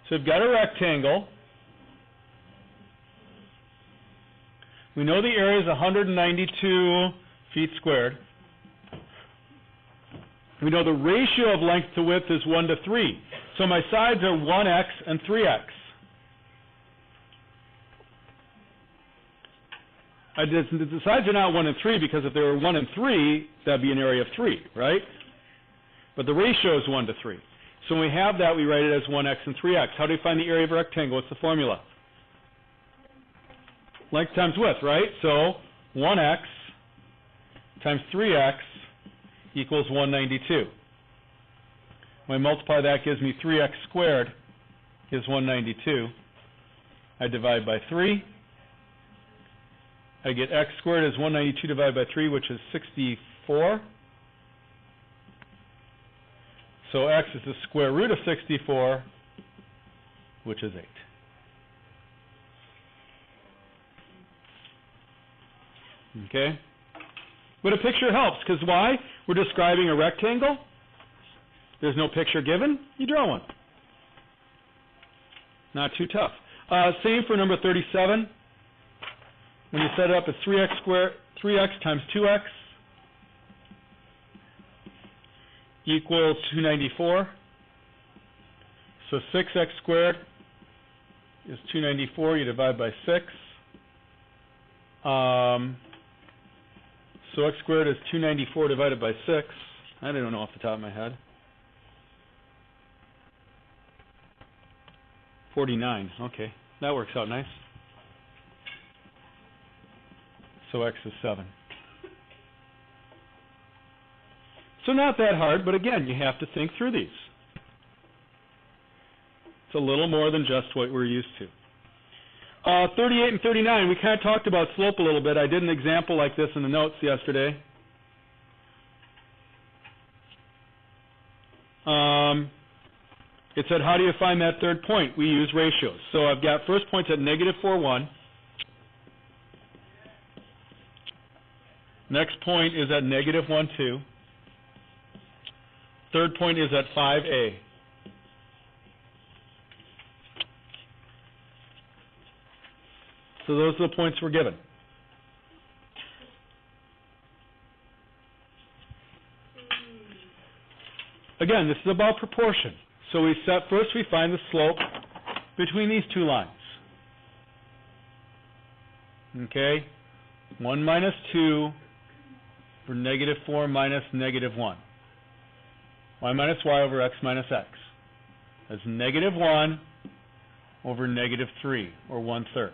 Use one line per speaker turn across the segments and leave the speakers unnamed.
So we've got a rectangle. We know the area is 192 feet squared. We know the ratio of length to width is 1 to 3. So my sides are 1x and 3x. The sides are not 1 and 3 because if they were 1 and 3, that would be an area of 3, right? But the ratio is 1 to 3. So when we have that, we write it as 1x and 3x. How do we find the area of a rectangle? What's the formula? Length times width, right? So 1x times 3x equals 192. When I multiply that, gives me 3x squared is 192. I divide by 3. I get x squared is 192 divided by 3, which is 64. So x is the square root of 64, which is 8. Okay? But a picture helps, because why? We're describing a rectangle. There's no picture given. You draw one. Not too tough. Same for number 37. When you set it up, it's 3x times 2x equals 294. So 6x squared is 294. You divide by 6. So x squared is 294 divided by 6. I don't know off the top of my head. 49. Okay, that works out nice. So x is 7. So not that hard, but again, you have to think through these. It's a little more than just what we're used to. 38 and 39, we kind of talked about slope a little bit. I did an example like this in the notes yesterday. It said, how do you find that third point? We use ratios. So I've got first point's at negative 4, 1. Next point is at negative 1, 2. Third point is at 5a. So those are the points we're given. Again, this is about proportion. So first we find the slope between these two lines. Okay? 1 minus 2 for negative 4 minus negative 1. Y minus y over x minus x. That's negative 1 over negative 3, or 1/3.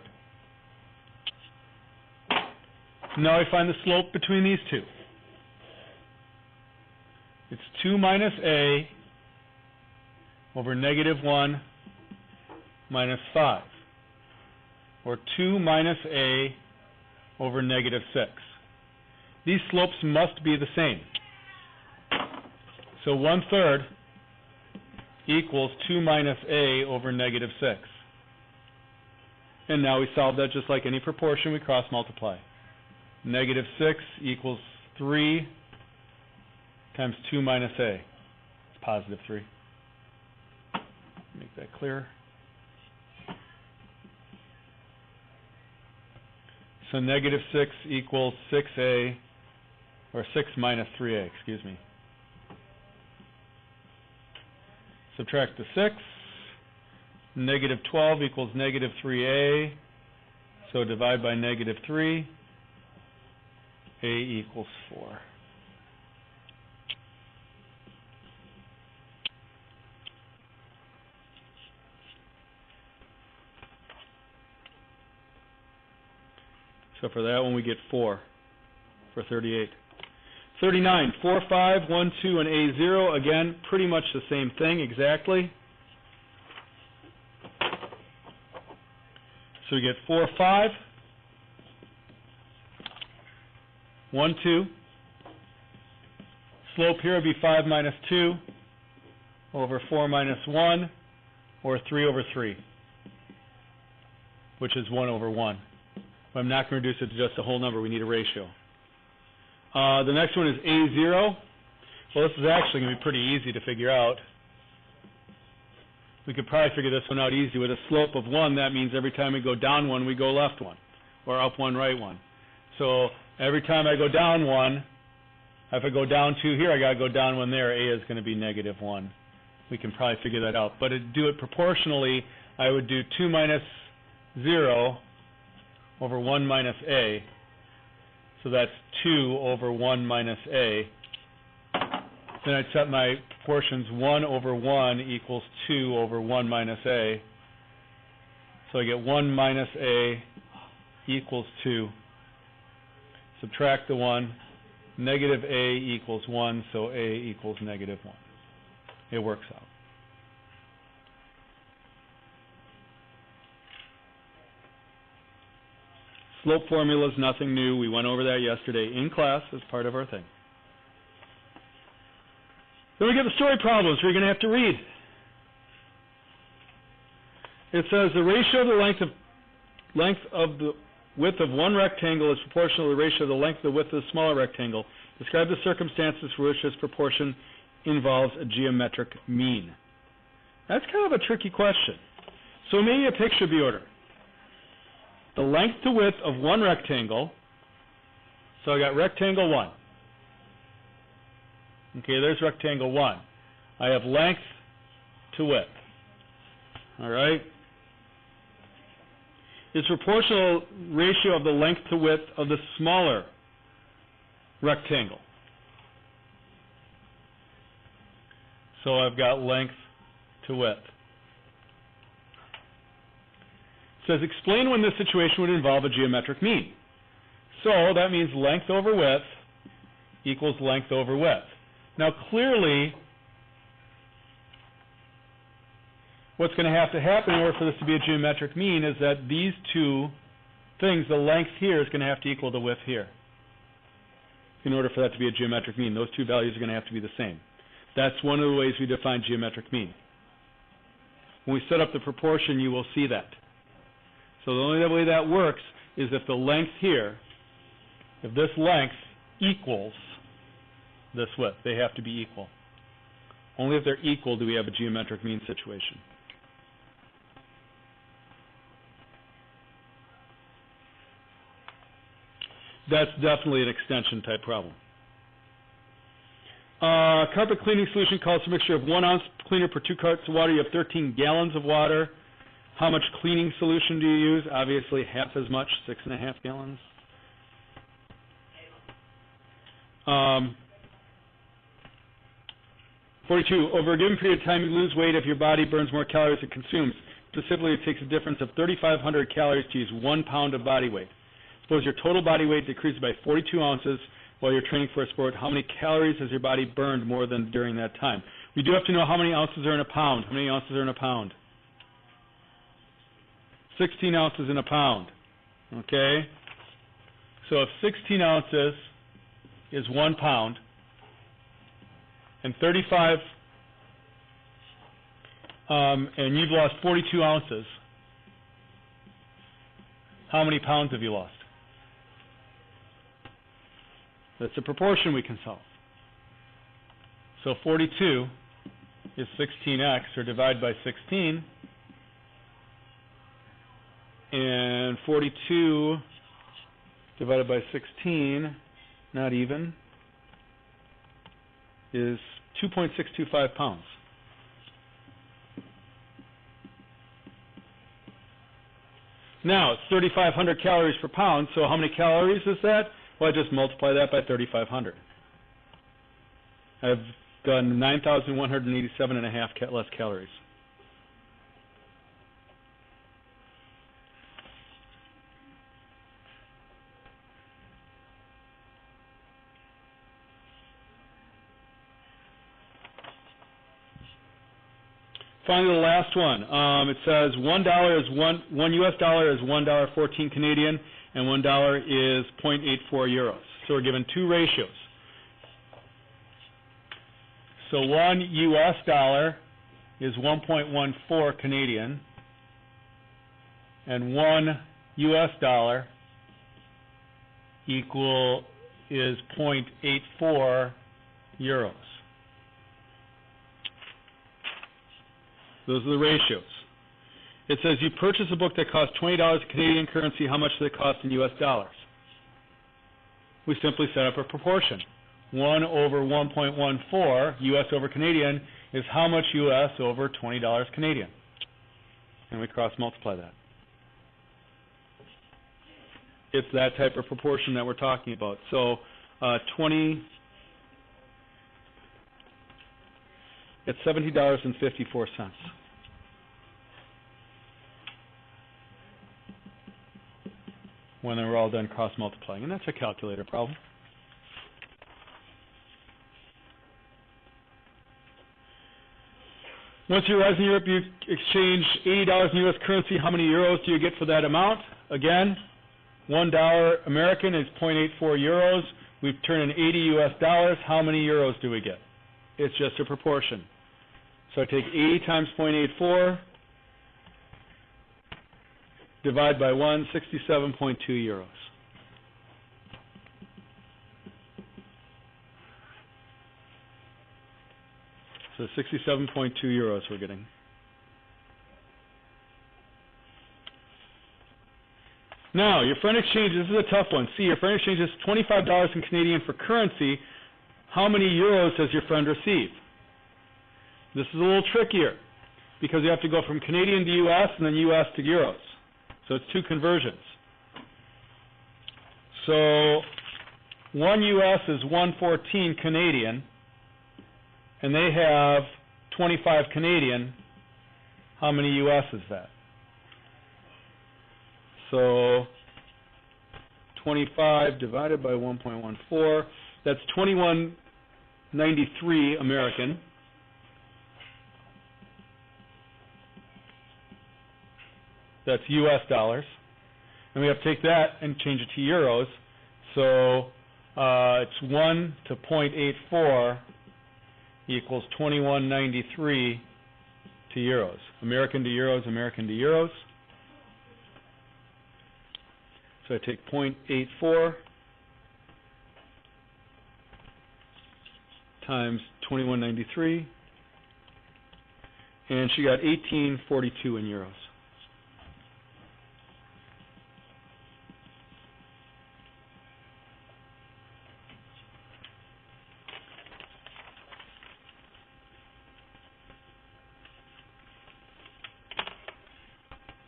Now I find the slope between these two. It's 2 minus a over negative 1 minus 5, or 2 minus a over negative 6. These slopes must be the same. So 1/3 equals 2 minus a over negative 6. And now we solve that just like any proportion, we cross multiply. Negative 6 equals 3 times 2 minus a. It's positive 3. Make that clear. So negative 6 equals 6a, or 6 minus 3a, excuse me. Subtract the 6. Negative 12 equals negative 3a. So divide by negative 3. A equals 4. So for that one we get 4 for 38. 39, 4, 5, 1, 2, and A0. Again, pretty much the same thing exactly. So we get 4, 5, 1, 2. Slope here would be 5 minus 2 over 4 minus 1, or 3 over 3, which is 1 over 1. But I'm not going to reduce it to just a whole number. We need a ratio. The next one is A0. Well, this is actually going to be pretty easy to figure out. We could probably figure this one out easy. With a slope of 1, that means every time we go down 1, we go left 1, or up 1, right 1. So every time I go down 1, if I go down 2 here, I got to go down 1 there. A is going to be negative 1. We can probably figure that out. But to do it proportionally, I would do 2 minus 0 over 1 minus A. So that's 2 over 1 minus A. Then I'd set my proportions 1 over 1 equals 2 over 1 minus A. So I get 1 minus A equals 2. Subtract the 1. Negative A equals 1, so A equals negative 1. It works out. Slope formula is nothing new. We went over that yesterday in class as part of our thing. Then we get the story problems we're going to have to read. It says the ratio of the length of the width of one rectangle is proportional to the ratio of the length of the width of the smaller rectangle. Describe the circumstances for which this proportion involves a geometric mean. That's kind of a tricky question. So maybe a picture be ordered. The length to width of one rectangle. So I got rectangle 1. Okay, there's rectangle 1. I have length to width. All right? It's proportional ratio of the length to width of the smaller rectangle. So I've got length to width. It says explain when this situation would involve a geometric mean. So that means length over width equals length over width. Now clearly, what's going to happen in order for this to be a geometric mean is that these two things, the length here is going to have to equal the width here. In order for that to be a geometric mean, those two values are going to have to be the same. That's one of the ways we define geometric mean. When we set up the proportion, you will see that. So the only way that works is if the length here, if this length equals this width. They have to be equal. Only if they're equal do we have a geometric mean situation. That's definitely an extension type problem. Carpet cleaning solution calls for a mixture of 1 ounce cleaner per 2 quarts of water. You have 13 gallons of water. How much cleaning solution do you use? Obviously half as much, 6.5 gallons. 42, over a given period of time you lose weight if your body burns more calories than it consumes. Specifically, it takes a difference of 3,500 calories to use 1 pound of body weight. Suppose your total body weight decreases by 42 ounces while you're training for a sport. How many calories has your body burned more than during that time? We do have to know how many ounces are in a pound. How many ounces are in a pound? 16 ounces in a pound. Okay? So if 16 ounces is 1 pound, and 35, and you've lost 42 ounces, how many pounds have you lost? That's a proportion we can solve. So 42 is 16x, or divide by 16, and 42 divided by 16, not even, is 2.625 pounds. Now, it's 3,500 calories per pound, so how many calories is that? Well, I just multiply that by 3,500. I've done 9,187.5 less calories. Finally, the last one. It says $1 is one U.S. dollar is $1.14 Canadian, and $1 is 0.84 euros. So we're given two ratios. So 1 U.S. dollar is 1.14 Canadian, and 1 U.S. dollar is 0.84 euros. Those are the ratios. It says you purchase a book that costs $20 Canadian currency. How much does it cost in U.S. dollars? We simply set up a proportion. 1 over 1.14 U.S. over Canadian is how much U.S. over $20 Canadian. And we cross-multiply that. It's that type of proportion that we're talking about. So 20, it's $70.54. When we're all done cross-multiplying. And that's a calculator problem. Once you arrive in Europe, you exchange $80 in U.S. currency. How many euros do you get for that amount? Again, $1 American is 0.84 euros. We turn in 80 U.S. dollars. How many euros do we get? It's just a proportion. So I take 80 times 0.84, divide by 1, 67.2 euros. So 67.2 euros we're getting. Now, your foreign exchange, this is a tough one. See, your foreign exchange is $25 in Canadian for currency. How many euros does your friend receive? This is a little trickier because you have to go from Canadian to U.S. and then U.S. to euros. So it's two conversions. So 1 U.S. is 114 Canadian, and they have 25 Canadian. How many U.S. is that? So 25 divided by 1.14, that's 21.93 American. That's U.S. dollars. And we have to take that and change it to euros. So it's 1 to 0.84 equals 21.93 to euros. American to euros, American to euros. So I take 0.84 times 21.93, and she got 18.42 in euros.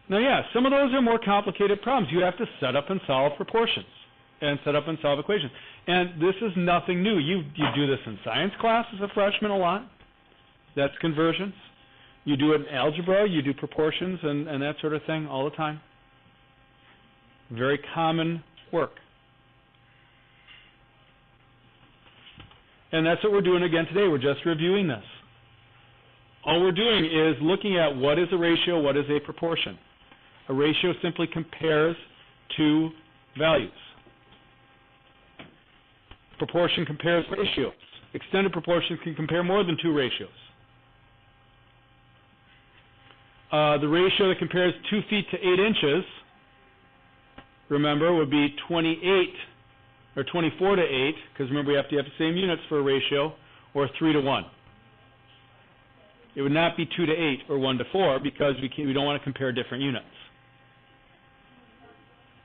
Now, yeah, some of those are more complicated problems. You have to set up and solve proportions and set up and solve equations. And this is nothing new. You do this in science class as a freshman a lot. That's conversions. You do it in algebra. You do proportions and that sort of thing all the time. Very common work. And that's what we're doing again today. We're just reviewing this. All we're doing is looking at what is a ratio, what is a proportion. A ratio simply compares two values. Proportion compares ratios. Extended proportions can compare more than two ratios. The ratio that compares 2 feet to 8 inches, remember, would be 28 or 24 to 8, because remember we have to have the same units for a ratio, or 3 to 1. It would not be 2 to 8 or 1 to 4 because we don't want to compare different units.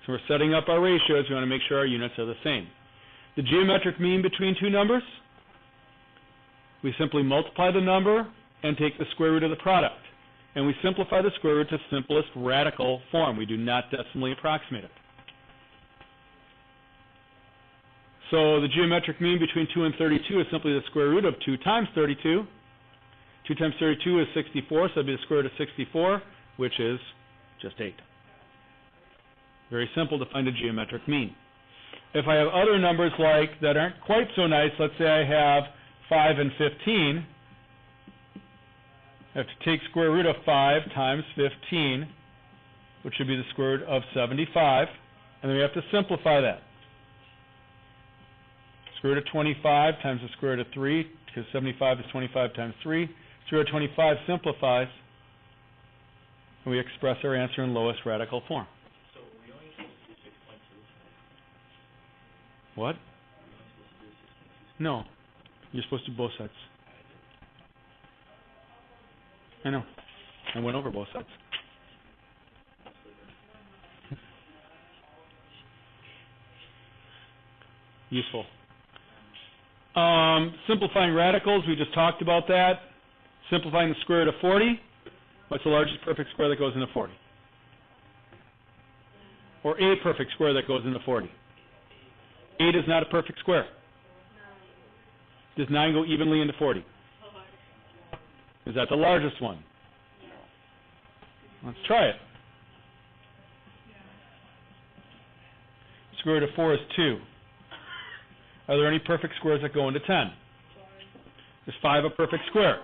So we're setting up our ratios. We want to make sure our units are the same. The geometric mean between two numbers, we simply multiply the number and take the square root of the product. And we simplify the square root to simplest radical form. We do not decimally approximate it. So the geometric mean between 2 and 32 is simply the square root of 2 times 32. 2 times 32 is 64, so that would be the square root of 64, which is just 8. Very simple to find a geometric mean. If I have other numbers like that aren't quite so nice, let's say I have 5 and 15, I have to take square root of 5 times 15, which would be the square root of 75, and then we have to simplify that. Square root of 25 times the square root of 3, because 75 is 25 times 3. Square root of 25 simplifies, and we express our answer in lowest radical form.
So we only supposed to do 6.2?
What? No. You're supposed to do both sides. I know. I went over both sides. Useful. Simplifying radicals, we just talked about that. Simplifying the square root of 40. What's the largest perfect square that goes into 40? Or a perfect square that goes into 40? 8 is not a perfect square. Does 9 go evenly into 40? Is that the largest one? Let's try it. Square root of 4 is 2. Are there any perfect squares that go into 10? Is 5 a perfect square?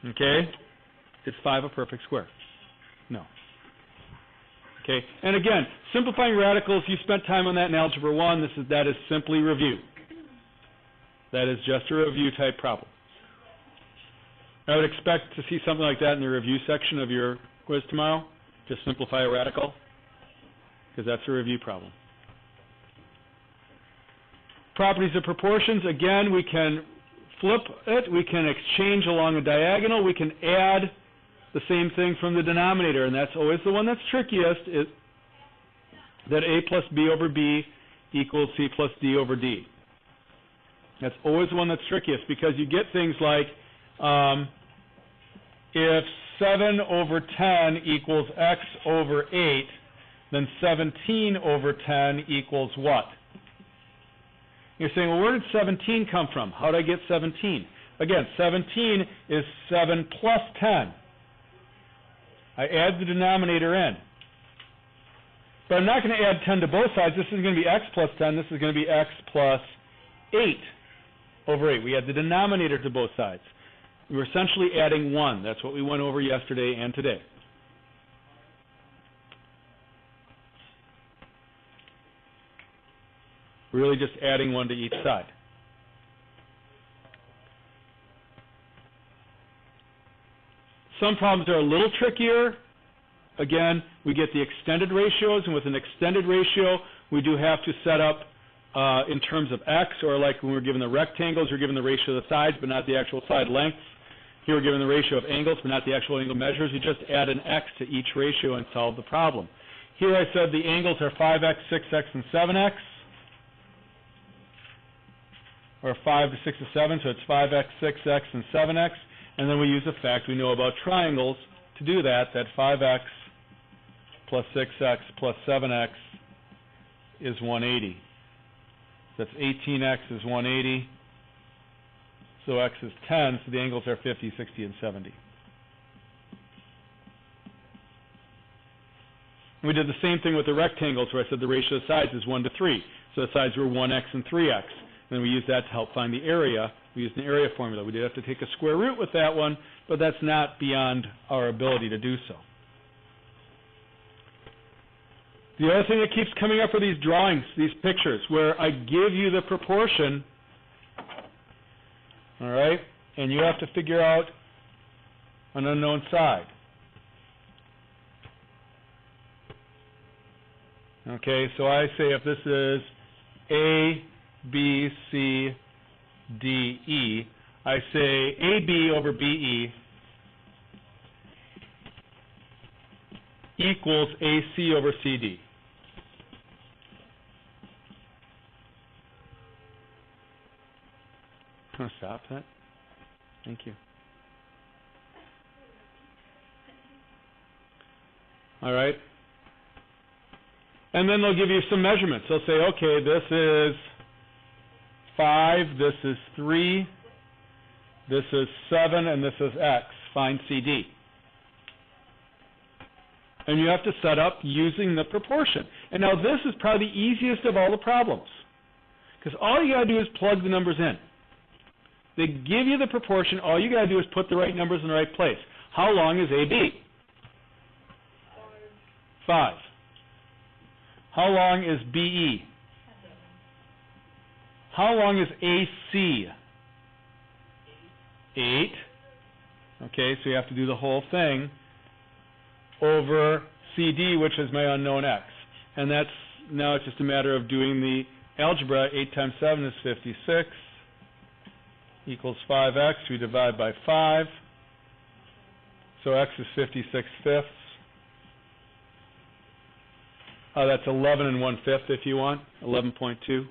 Okay? Is 5 a perfect square? No. Okay? And again, simplifying radicals, you spent time on that in Algebra 1. That is simply review. That is just a review type problem. I would expect to see something like that in the review section of your quiz tomorrow. Just simplify a radical, because that's a review problem. Properties of proportions, again, we can flip it, we can exchange along a diagonal, we can add the same thing from the denominator, and that's always the one that's trickiest, is that a plus b over b equals c plus d over d. That's always the one that's trickiest, because you get things like, if 7 over 10 equals x over 8, then 17 over 10 equals what? You're saying, well, where did 17 come from? How did I get 17? Again, 17 is 7 plus 10. I add the denominator in. But I'm not going to add 10 to both sides. This is going to be x plus 10. This is going to be x plus 8 over 8. We add the denominator to both sides. We're essentially adding 1. That's what we went over yesterday and today. Really just adding 1 to each side. Some problems are a little trickier. Again, we get the extended ratios, and with an extended ratio, we do have to set up in terms of x, or like when we're given the rectangles, we're given the ratio of the sides, but not the actual side lengths. Here we're given the ratio of angles, but not the actual angle measures. You just add an x to each ratio and solve the problem. Here I said the angles are 5x, 6x, and 7x. Or 5 to 6 to 7, so it's 5x, 6x, and 7x. And then we use a fact we know about triangles to do that 5x plus 6x plus 7x is 180. That's 18x is 180. So x is 10, so the angles are 50, 60, and 70. And we did the same thing with the rectangles, where I said the ratio of sides is 1 to 3. So the sides were 1x and 3x. And then we used that to help find the area. We used an area formula. We did have to take a square root with that one, but that's not beyond our ability to do so. The other thing that keeps coming up are these drawings, these pictures, where I give you the proportion, all right, and you have to figure out an unknown side. Okay, so I say if this is A, B, C, D, E, I say AB over BE equals AC over CD. Can I stop that? Thank you. All right. And then they'll give you some measurements. They'll say, okay, this is 5, this is 3, this is 7, and this is x. Find CD. And you have to set up using the proportion. And now this is probably the easiest of all the problems, because all you got to do is plug the numbers in. They give you the proportion. All you got to do is put the right numbers in the right place. How long is AB? 5. How long is BE? How long is AC? 8. Okay, so you have to do the whole thing over CD, which is my unknown x. And that's, now it's just a matter of doing the algebra. 8 times 7 is 56, equals 5x. We divide by 5. So x is 56/5. That's 11 1/5 if you want, 11.2.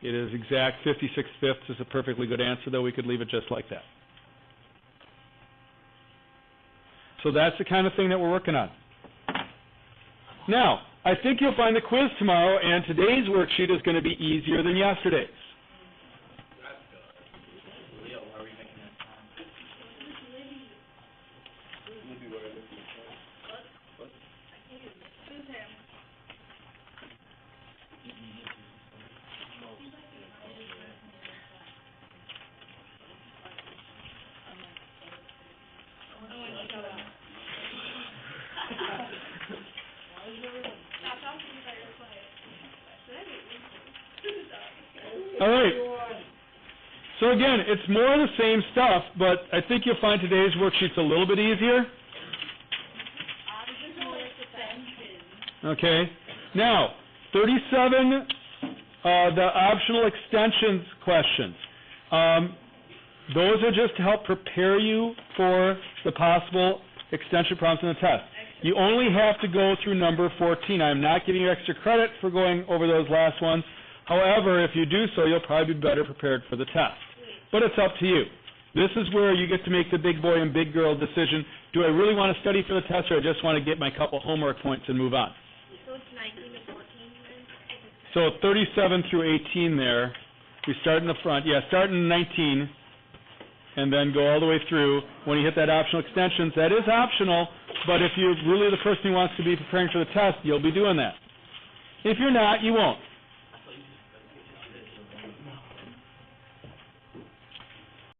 It is exact. 56/5 is a perfectly good answer, though we could leave it just like that. So that's the kind of thing that we're working on. Now, I think you'll find the quiz tomorrow, and today's worksheet is going to be easier than yesterday's.
Leo, why are we making that time?
All right. So again, it's more of the same stuff, but I think you'll find today's worksheet's a little bit easier. Okay. Now, 37, the optional extensions questions. Those are just to help prepare you for the possible extension problems in the test. You only have to go through number 14. I'm not giving you extra credit for going over those last ones. However, if you do so, you'll probably be better prepared for the test. But it's up to you. This is where you get to make the big boy and big girl decision. Do I really want to study for the test, or I just want to get my couple homework points and move on?
So it's 19 to 14 then?
So 37 through 18 there. We start in the front. Yeah, start in 19 and then go all the way through. When you hit that optional extensions, that is optional, but if you're really the person who wants to be preparing for the test, you'll be doing that. If you're not, you won't.